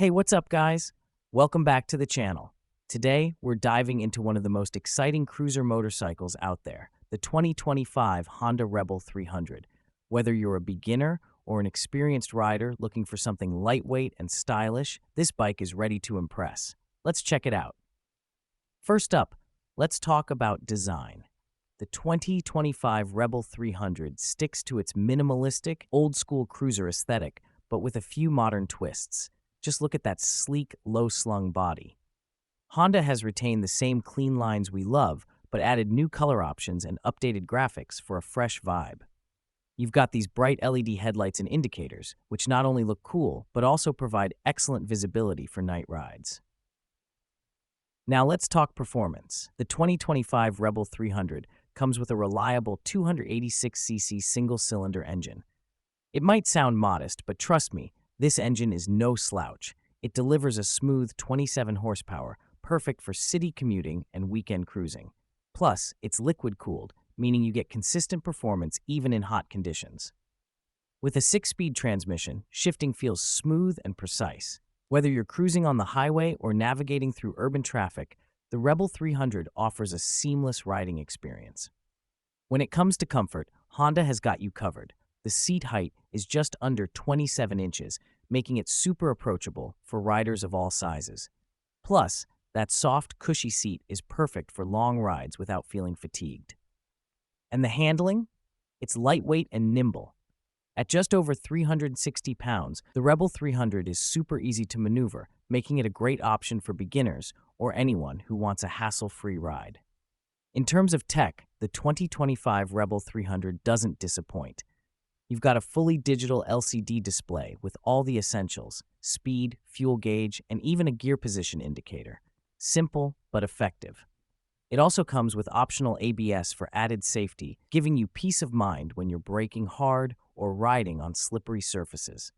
Hey, what's up, guys? Welcome back to the channel. Today, we're diving into one of the most exciting cruiser motorcycles out there, the 2025 Honda Rebel 300. Whether you're a beginner or an experienced rider looking for something lightweight and stylish, this bike is ready to impress. Let's check it out. First up, let's talk about design. The 2025 Rebel 300 sticks to its minimalistic, old-school cruiser aesthetic, but with a few modern twists. Just look at that sleek, low-slung body. Honda has retained the same clean lines we love, but added new color options and updated graphics for a fresh vibe. You've got these bright LED headlights and indicators, which not only look cool, but also provide excellent visibility for night rides. Now let's talk performance. The 2025 Rebel 300 comes with a reliable 286cc single-cylinder engine. It might sound modest, but trust me, this engine is no slouch. It delivers a smooth 27 horsepower, perfect for city commuting and weekend cruising. Plus, it's liquid-cooled, meaning you get consistent performance even in hot conditions. With a 6-speed transmission, shifting feels smooth and precise. Whether you're cruising on the highway or navigating through urban traffic, the Rebel 300 offers a seamless riding experience. When it comes to comfort, Honda has got you covered. The seat height is just under 27 inches, making it super approachable for riders of all sizes. Plus, that soft, cushy seat is perfect for long rides without feeling fatigued. And the handling? It's lightweight and nimble. At just over 360 pounds, the Rebel 300 is super easy to maneuver, making it a great option for beginners or anyone who wants a hassle-free ride. In terms of tech, the 2025 Rebel 300 doesn't disappoint. You've got a fully digital LCD display with all the essentials: speed, fuel gauge, and even a gear position indicator. Simple, but effective. It also comes with optional ABS for added safety, giving you peace of mind when you're braking hard or riding on slippery surfaces.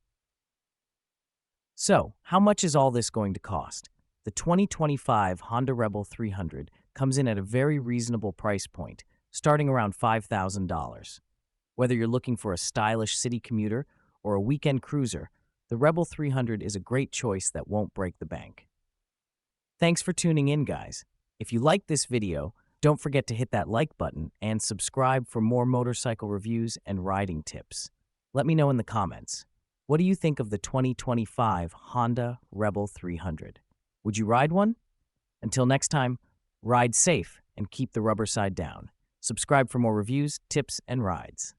So, how much is all this going to cost? The 2025 Honda Rebel 300 comes in at a very reasonable price point, starting around $5,000. Whether you're looking for a stylish city commuter or a weekend cruiser, the Rebel 300 is a great choice that won't break the bank. Thanks for tuning in, guys. If you liked this video, don't forget to hit that like button and subscribe for more motorcycle reviews and riding tips. Let me know in the comments. What do you think of the 2025 Honda Rebel 300? Would you ride one? Until next time, ride safe and keep the rubber side down. Subscribe for more reviews, tips, and rides.